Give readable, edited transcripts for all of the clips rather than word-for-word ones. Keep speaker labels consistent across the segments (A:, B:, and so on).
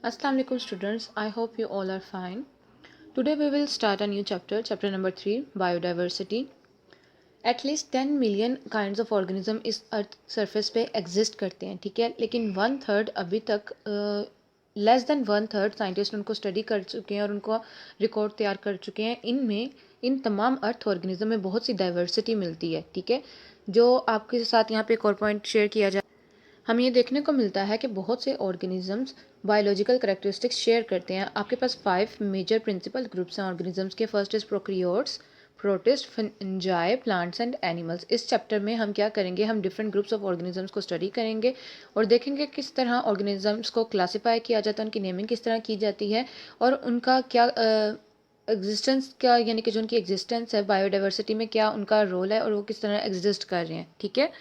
A: Assalamu alaikum students, I hope you all are fine. Today we will start a new chapter number 3, biodiversity. At least 10 million kinds of organism इस earth surface पे exist करते हैं, ठीक है, लेकिन 1/3 अभी तक लेस देन 1/3 साइंटिस्ट उनको स्टडी कर चुके हैं और उनको रिकॉर्ड तैयार कर चुके हैं। इनमें इन तमाम अर्थ ऑर्गेनिज्म में बहुत सी डाइवर्सिटी मिलती है, ठीक है। जो आपके साथ यहाँ पे एक और पॉइंट शेयर किया जाए, हमें ये देखने को मिलता है कि बहुत से ऑर्गेनिजम्स बायोलॉजिकल करेक्टरिस्टिक्स शेयर करते हैं। आपके पास 5 मेजर प्रिंसिपल ग्रुप्स हैं ऑर्गेनिजम्स के। First is prokaryotes, protist, fungi, plants and animals. इस चैप्टर में हम क्या करेंगे, हम डिफरेंट ग्रुप्स ऑफ ऑर्गेनिजम्स को स्टडी करेंगे और देखेंगे किस तरह ऑर्गेनिजम्स को क्लासीफाई किया जाता है, उनकी नेमिंग किस तरह की जाती है और उनका क्या एग्जिस्टेंस क्या, यानी कि जो उनकी एग्जिस्टेंस है बायोडाइवर्सिटी में क्या उनका रोल है और वो किस तरह एग्जिस्ट कर रहे हैं, ठीक है।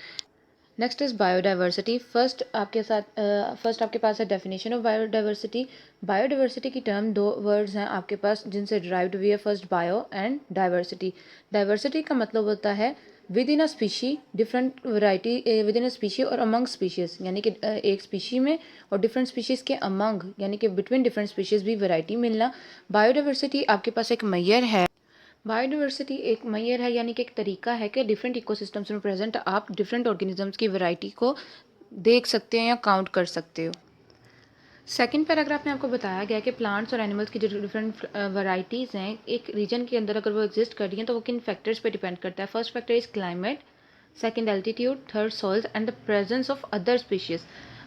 A: Next is biodiversity. फर्स्ट आपके पास है डेफिनेशन ऑफ बायोडाइवर्सिटी। बायोडाइवर्सिटी की टर्म दो वर्ड्स हैं आपके पास जिनसे डिराइव्ड हुई है, first bio and diversity. Diversity का मतलब होता है with in a species, different variety with in a species और अमंग स्पीशीज़, यानी कि एक स्पीशी में और डिफरेंट स्पीशीज़ के अमंग, यानी कि बिटवीन डिफरेंट स्पीशीज़ भी वैरायटी मिलना। बायोडाइवर्सिटी आपके पास एक मैयर है। बायोडाइवर्सिटी एक मैयर है, यानी कि एक तरीका है कि डिफरेंट इकोसिस्टम्स में प्रेजेंट आप डिफरेंट ऑर्गेनिजम्स की वैरायटी को देख सकते हैं या काउंट कर सकते हो। सेकंड पैराग्राफ में आपको बताया गया है कि प्लांट्स और एनिमल्स की जो डिफरेंट वैरायटीज़ हैं एक रीजन के अंदर अगर वो एग्जिस्ट कर रही हैं तो वो किन फैक्टर्स पे डिपेंड करता है। First factor is climate, second altitude, third soils and the presence of other species.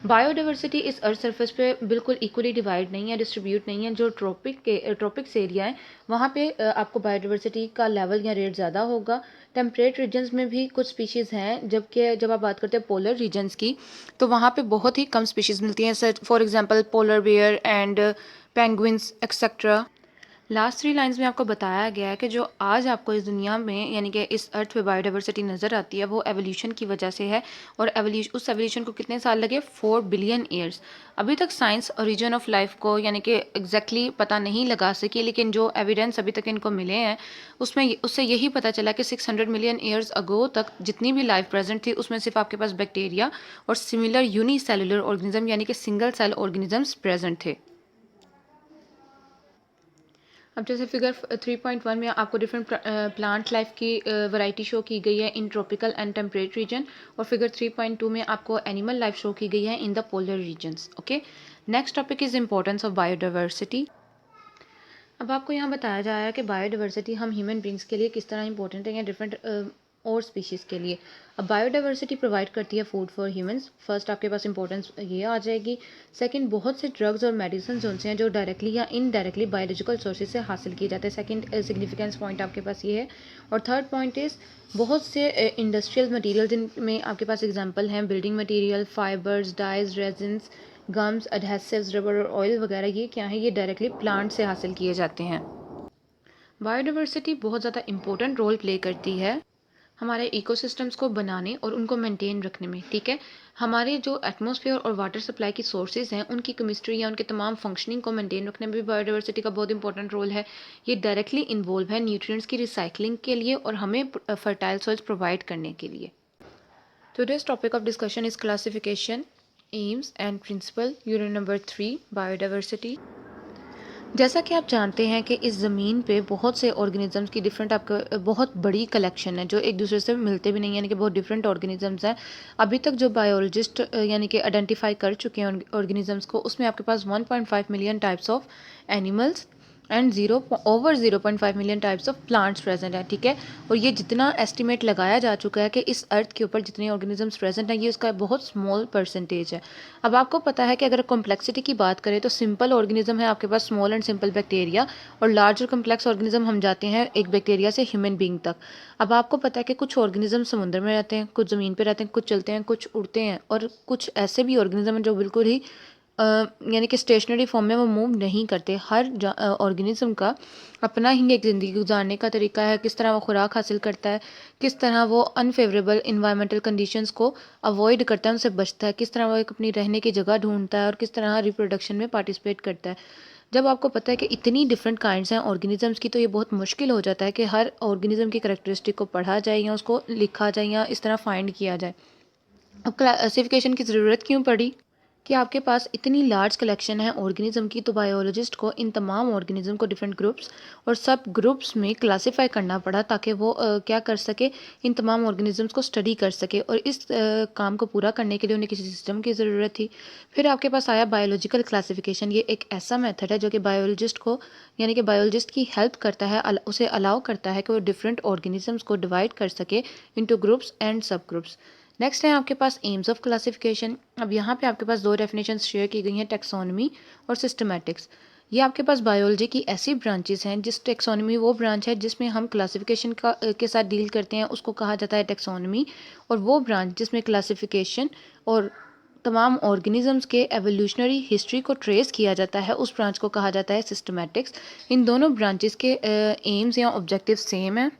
A: Biodiversity इस अर्थ सरफेस पे बिल्कुल इक्वली डिवाइड नहीं है, डिस्ट्रीब्यूट नहीं है। जो ट्रॉपिक्स एरिया है वहाँ पे आपको बायोडाइवर्सिटी का लेवल या रेट ज़्यादा होगा। टेम्परेट रीजन्स में भी कुछ स्पीशीज़ हैं, जबकि जब आप बात करते हैं पोलर रीजन्स की तो वहाँ पे बहुत ही कम स्पीशीज़ मिलती हैं, sir for example polar bear and penguins etcetera. Last 3 lines में आपको बताया गया है कि जो आज आपको इस दुनिया में यानी कि इस अर्थ पे बायोडाइवर्सिटी नज़र आती है वो एवोल्यूशन की वजह से है। और उस एवोल्यूशन को कितने साल लगे, 4 बिलियन ईयर्स। अभी तक साइंस ओरिजिन ऑफ लाइफ को यानी कि एग्जैक्टली पता नहीं लगा सकी, लेकिन जो एविडेंस अभी तक इनको मिले हैं उससे यही पता चला कि 600 मिलियन ईयर्स अगो तक जितनी भी लाइफ प्रेजेंट थी उसमें सिर्फ आपके पास बैक्टीरिया और सिमिलर यूनिसेलुलर ऑर्गेनिज्म यानी कि सिंगल सेल ऑर्गेनिजम्स प्रेजेंट थे। अब जैसे फिगर 3.1 में आपको डिफरेंट प्लांट लाइफ की वैरायटी शो की गई है in tropical and temperate region, और फिगर 3.2 में आपको एनिमल लाइफ शो की गई है in the polar regions. Okay, next topic is importance of biodiversity. अब आपको यहाँ बताया जा रहा है कि बायोडाइवर्सिटी हम ह्यूमन बींग्स के लिए किस तरह इंपॉर्टेंट है या डिफरेंट और स्पीशीज़ के लिए। अब बायोडाइवर्सिटी प्रोवाइड करती है फूड फॉर ह्यूमंस। फर्स्ट आपके पास इंपॉर्टेंस ये आ जाएगी। सेकंड, बहुत से ड्रग्स और मेडिसिन उनसे हैं जो डायरेक्टली या इनडायरेक्टली बायोलॉजिकल सोर्सेज से हासिल किए जाते हैं। सेकंड सिग्निफिकेंस पॉइंट आपके पास ये है। और थर्ड पॉइंट इज़ बहुत से इंडस्ट्रियल मटीरियल जिनमें आपके पास एग्जाम्पल हैं building material, fibres, dyes, resins, gums, adhesives, rubber और ऑयल वगैरह, ये क्या है, ये डायरेक्टली प्लांट से हासिल किए जाते हैं। बायोडाइवर्सिटी बहुत ज़्यादा इंपॉर्टेंट रोल प्ले करती है हमारे इकोसिस्टम्स को बनाने और उनको मेंटेन रखने में, ठीक है। हमारे जो एटमॉस्फेयर और वाटर सप्लाई की सोर्सेज हैं उनकी केमिस्ट्री या उनके तमाम फंक्शनिंग को मेंटेन रखने में भी बायोडाइवर्सिटी का बहुत इंपॉर्टेंट रोल है। ये डायरेक्टली इन्वॉल्व है न्यूट्रिएंट्स की रिसाइकलिंग के लिए और हमें फर्टाइल सॉइल्स प्रोवाइड करने के लिए। Today's topic of discussion is classification, aims and principle, unit number 3, biodiversity. जैसा कि आप जानते हैं कि इस ज़मीन पे बहुत से ऑर्गेनिजम्स की डिफरेंट आपका बहुत बड़ी कलेक्शन है जो एक दूसरे से मिलते भी नहीं, यानी कि बहुत डिफरेंट ऑर्गेनिजम्स हैं। अभी तक जो बायोलॉजिस्ट यानी कि आइडेंटिफाई कर चुके हैं ऑर्गेनिजम्स को, उसमें आपके पास 1.5 million types of animals and over 0.5 million types of plants present है, ठीक है। और ये जितना एस्टिमेट लगाया जा चुका है कि इस अर्थ के ऊपर जितने ऑर्गेनिजम्स प्रेजेंट हैं ये उसका बहुत स्मॉल परसेंटेज है। अब आपको पता है कि अगर कॉम्प्लेक्सिटी की बात करें तो सिंपल ऑर्गेनिज्म है आपके पास स्मॉल एंड सिंपल बैक्टीरिया, और लार्ज और कम्प्लेक्स ऑर्गेनिज्म हम जाते हैं एक बैक्टीरिया से ह्यूमन बींग तक। अब आपको पता है कि कुछ ऑर्गेनिज्म समुद्र में रहते हैं, कुछ ज़मीन पे रहते हैं, कुछ चलते हैं, कुछ उड़ते हैं, और कुछ ऐसे भी ऑर्गेनिज्म हैं जो बिल्कुल ही यानी कि स्टेशनरी फॉर्म में वो मूव नहीं करते। हर ऑर्गेनिज्म का अपना ही एक ज़िंदगी गुजारने का तरीका है, किस तरह वो खुराक हासिल करता है, किस तरह वो अनफेवरेबल इन्वायरमेंटल कंडीशंस को अवॉइड करता है, उनसे बचता है, किस तरह वो एक अपनी रहने की जगह ढूंढता है और किस तरह रिप्रोडक्शन में पार्टिसिपेट करता है। जब आपको पता है कि इतनी डिफरेंट काइंड्स हैं ऑर्गेनिजम्स की तो ये बहुत मुश्किल हो जाता है कि हर ऑर्गेनिज्म की करेक्टरिस्टिक को पढ़ा जाए या उसको लिखा जाए या इस तरह फाइंड किया जाए। अब क्लासिफिकेशन की ज़रूरत क्यों पड़ी? कि आपके पास इतनी लार्ज कलेक्शन है ऑर्गेनिज्म की, तो बायोलॉजिस्ट को इन तमाम ऑर्गेनिज्म को डिफरेंट ग्रुप्स और सब ग्रुप्स में क्लासिफाई करना पड़ा, ताकि वो क्या कर सके, इन तमाम ऑर्गेनिजम्स को स्टडी कर सके। और इस काम को पूरा करने के लिए उन्हें किसी सिस्टम की ज़रूरत थी। फिर आपके पास आया बायोलॉजिकल क्लासिफिकेशन। ये एक ऐसा मेथड है जो कि बायोलॉजिस्ट को, यानी कि बायोलॉजिस्ट की हेल्प करता है, उसे अलाउ करता है कि वो डिफरेंट ऑर्गेनिजम्स को डिवाइड कर सके इंटू ग्रुप्स एंड सब ग्रुप्स। नेक्स्ट है आपके पास एम्स ऑफ क्लासिफिकेशन। अब यहाँ पे आपके पास दो डेफिनेशंस शेयर की गई हैं, टेक्सोनमी और सिस्टमैटिक्स। ये आपके पास बायोलॉजी की ऐसी ब्रांचेस हैं, जिस टेक्सोनमी वो ब्रांच है जिसमें हम क्लासिफिकेशन के साथ डील करते हैं, उसको कहा जाता है टेक्सोनमी। और वो ब्रांच जिसमें क्लासिफिकेशन और तमाम ऑर्गेनिजम्स के एवोल्यूशनरी हिस्ट्री को ट्रेस किया जाता है, उस ब्रांच को कहा जाता है सिस्टमैटिक्स। इन दोनों ब्रांचेस के एम्स या ऑब्जेक्टिव सेम है,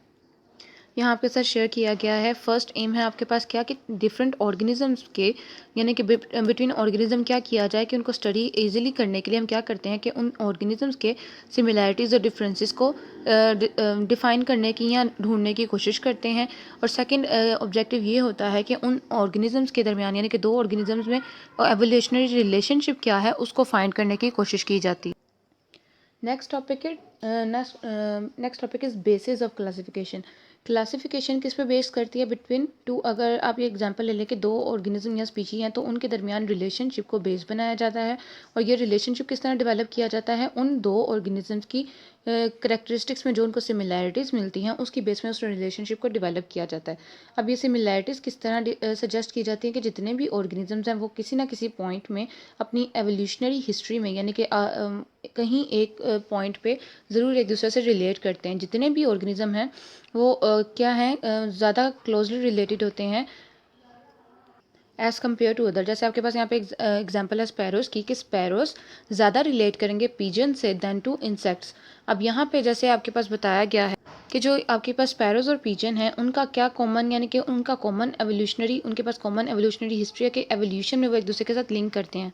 A: यहाँ आपके साथ शेयर किया गया है। फर्स्ट एम है आपके पास क्या, कि डिफरेंट ऑर्गेनिजम्स के, यानी कि बिटवीन ऑर्गेनिज्म क्या किया जाए, कि उनको स्टडी इजीली करने के लिए हम क्या करते हैं कि उन ऑर्गेनिजम्स के सिमिलैरिटीज़ और डिफरेंसेस को डिफ़ाइन करने की या ढूंढने की कोशिश करते हैं। और सेकंड ऑब्जेक्टिव ये होता है कि उन ऑर्गेनिजम्स के दरमियान, यानी कि दो ऑर्गेनिजम्स में एवोल्यूशनरी रिलेशनशिप क्या है, उसको फाइंड करने की कोशिश की जाती है। Next topic is basis of classification. Classification किस पे बेस करती है, बिटवीन टू। अगर आप ये एग्जांपल ले लें कि दो ऑर्गेनिज्म या स्पीशी हैं, तो उनके दरमियान रिलेशनशिप को बेस बनाया जाता है। और ये रिलेशनशिप किस तरह डेवलप किया जाता है, उन दो ऑर्गेनिजम्स की करेक्टरिस्टिक्स में जो उनको सिमिलैरिटीज़ मिलती हैं, उसकी बेस में उस रिलेशनशिप को डेवलप किया जाता है। अब ये सिमिलैरिटीज़ किस तरह सजेस्ट की जाती हैं, कि जितने भी ऑर्गेनिजम्स हैं वो किसी ना किसी पॉइंट में अपनी एवोल्यूशनरी हिस्ट्री में, यानी कि कहीं एक पॉइंट पे ज़रूर एक दूसरे से रिलेट करते हैं। जितने भी ऑर्गेनिज्म हैं वो क्या हैं, ज़्यादा क्लोजली रिलेटेड होते हैं एज़ कम्पेयर टू अदर। जैसे आपके पास यहाँ पे एग्जांपल है स्पैरोज़ की, कि स्पैरोज़ ज़्यादा रिलेट करेंगे पिजन से दैन टू इंसेक्ट्स। अब यहाँ पे जैसे आपके पास बताया गया है कि जो आपके पास स्पैरोज़ और पिजन है, उनका क्या कॉमन, यानी कि उनका कॉमन एवोल्यूशनरी, उनके पास कॉमन एवोल्यूशनरी हिस्ट्री है, कि एवोल्यूशन में वो एक दूसरे के साथ लिंक करते हैं।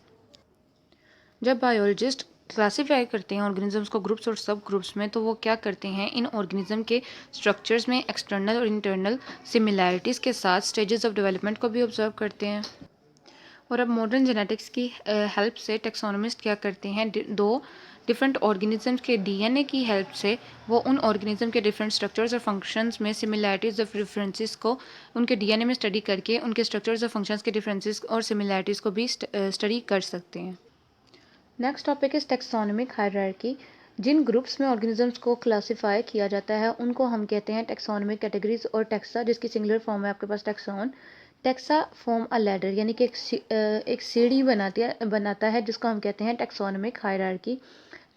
A: जब बायोलॉजिस्ट क्लासीफाई करते हैं ऑर्गेनिजम्स को ग्रुप्स और सब ग्रुप्स में, तो वो क्या करते हैं, इन ऑर्गेनिज्म के स्ट्रक्चर्स में एक्सटर्नल और इंटरनल सिमिलैरिटीज़ के साथ स्टेजेस ऑफ डेवलपमेंट को भी ऑब्जर्व करते हैं। और अब मॉडर्न जेनेटिक्स की हेल्प से टेक्सोनमिस्ट क्या करते हैं, दो डिफरेंट ऑर्गेनिजम्स के डीएनए की हेल्प से वो उन ऑर्गेनिज्म के डिफरेंट स्ट्रक्चर्स और फंक्शंस में सिमिलैरिटीज़ और डिफरेंसेस को उनके डीएनए में स्टडी करके उनके स्ट्रक्चर्स और फंक्शंस के डिफरेंसेस और सिमिलैरिटीज़ को भी स्टडी कर सकते हैं। Next topic is taxonomic hierarchy. जिन ग्रुप्स में ऑर्गेनिजम्स को क्लासिफाई किया जाता है उनको हम कहते हैं टेक्सोनमिक कैटेगरीज और टेक्सा, जिसकी सिंगुलर फॉर्म है आपके पास taxon. Taxa form a ladder, यानी कि एक सीढ़ी बनाता है, जिसको हम कहते हैं टेक्सोनमिक हायरार्की।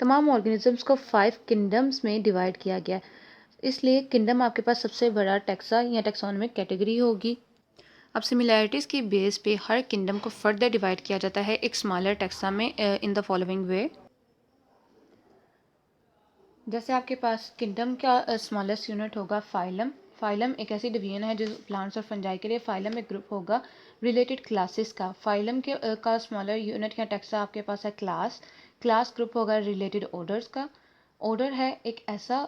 A: तमाम ऑर्गेनिजम्स को 5 किंगडम्स में डिवाइड किया गया है, इसलिए किंगडम आपके पास सबसे बड़ा टेक्सा या टेक्सोनमिक कैटेगरी होगी। अब सिमिलैरिटीज़ की बेस पे हर किंगडम को फर्दर डिवाइड किया जाता है एक स्मॉलर टेक्सा में, इन द फॉलोइंग वे। जैसे आपके पास किंगडम का स्मॉलेस्ट यूनिट होगा फाइलम। फाइलम एक ऐसी डिवीजन है जो प्लांट्स और फंजाई के लिए। फाइलम एक ग्रुप होगा रिलेटेड क्लासेस का। फाइलम के का स्मॉलर यूनिट या टेक्सा आपके पास है क्लास। क्लास ग्रुप होगा रिलेटेड ऑर्डर्स का। ऑर्डर है एक ऐसा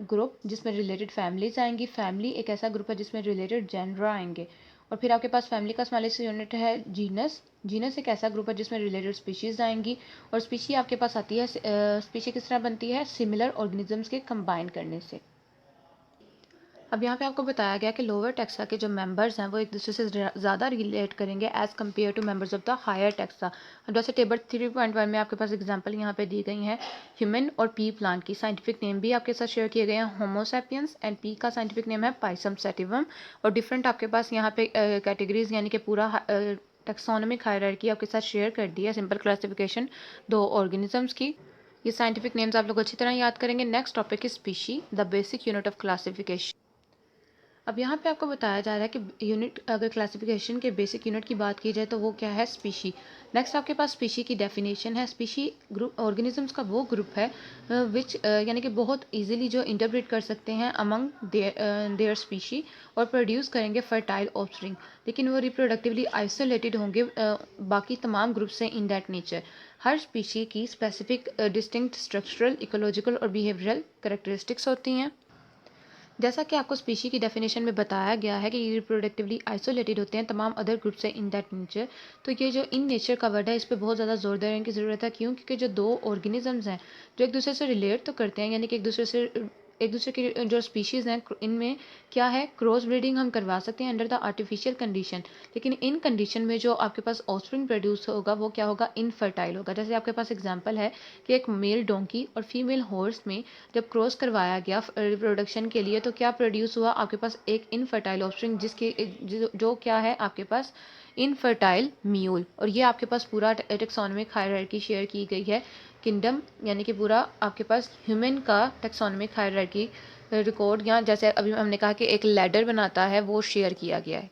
A: ग्रुप जिसमें रिलेटेड फैमिलीज आएंगी। फैमिली एक ऐसा ग्रुप है जिसमें रिलेटेड जेनर आएंगे। और फिर आपके पास फैमिली का स्मॉलेस्ट यूनिट है जीनस। जीनस एक ऐसा ग्रुप है जिसमें रिलेटेड स्पीशीज़ आएंगी। और स्पीशी आपके पास आती है, स्पीशी किस तरह बनती है, सिमिलर ऑर्गेनिजम्स के कंबाइन करने से। अब यहाँ पे आपको बताया गया कि लोअर टेक्सा के जो मेंबर्स हैं वो एक दूसरे से ज़्यादा रिलेट करेंगे as compared to members of the higher taxa. अब जैसे टेबल 3.1 में आपके पास एग्जांपल यहाँ पे दी गई हैं ह्यूमन और पी प्लांट की। साइंटिफिक नेम भी आपके साथ शेयर किए गए हैं, होमोसैपियंस, एंड पी का साइंटिफिक नेम है पाइसम सेटिवम। और डिफरेंट आपके पास यहाँ पे कैटेगरीज, यानी कि पूरा टेक्सोनमिक हायरार्की आपके साथ शेयर कर दी है, सिंपल क्लासिफिकेशन दो ऑर्गेनिजम्स की। ये साइंटिफिक नेम्स आप लोग अच्छी तरह याद करेंगे। Next topic is species, the basic unit of classification. अब यहाँ पे आपको बताया जा रहा है कि यूनिट, अगर क्लासिफिकेशन के बेसिक यूनिट की बात की जाए तो वो क्या है, स्पीशी। नेक्स्ट आपके पास स्पीशी की डेफिनेशन है। स्पीशी ग्रुप ऑर्गेनिजम्स का वो ग्रुप है विच, यानी कि बहुत इजीली जो इंटरप्रेट कर सकते हैं अमंग देयर स्पीशी और प्रोड्यूस करेंगे फर्टाइल ऑफस्प्रिंग, लेकिन वो रिप्रोडक्टिवली आइसोलेटेड होंगे बाकी तमाम ग्रुप से in that nature. Her species की स्पेसिफिक डिस्टिंक्ट स्ट्रक्चरल, इकोलॉजिकल और बिहेवियरल करेक्टरिस्टिक्स होती हैं। जैसा कि आपको स्पीशी की डेफिनेशन में बताया गया है कि ये रिप्रोडक्टिवली आइसोलेटेड होते हैं तमाम अदर ग्रुप से इन दैट नेचर। तो ये जो इन नेचर का वर्ड है इस पर बहुत ज़्यादा जोर देने की ज़रूरत है। क्यों? क्योंकि जो दो ऑर्गेनिजम्स हैं जो एक दूसरे से रिलेट तो करते हैं, यानी कि एक दूसरे की जो स्पीशीज़ हैं इनमें क्या है, क्रॉस ब्रीडिंग हम करवा सकते हैं अंडर द आर्टिफिशियल कंडीशन। लेकिन इन कंडीशन में जो आपके पास ऑफस्प्रिंग प्रोड्यूस होगा वो क्या होगा, इनफर्टाइल होगा। जैसे आपके पास एग्जांपल है कि एक मेल डोंकी और फीमेल हॉर्स में जब क्रॉस करवाया गया रिप्रोडक्शन के लिए तो क्या प्रोड्यूस हुआ, आपके पास एक इनफर्टाइल ऑफस्प्रिंग जिसके जो क्या है आपके पास इनफर्टाइल म्यूल। और ये आपके पास पूरा टेक्सोनोमिक हायरार्की शेयर की गई है किंगडम, यानी कि पूरा आपके पास ह्यूमन का टेक्सोनोमिक हायरार्की रिकॉर्ड, या जैसे अभी हमने कहा कि एक लैडर बनाता है वो शेयर किया गया है।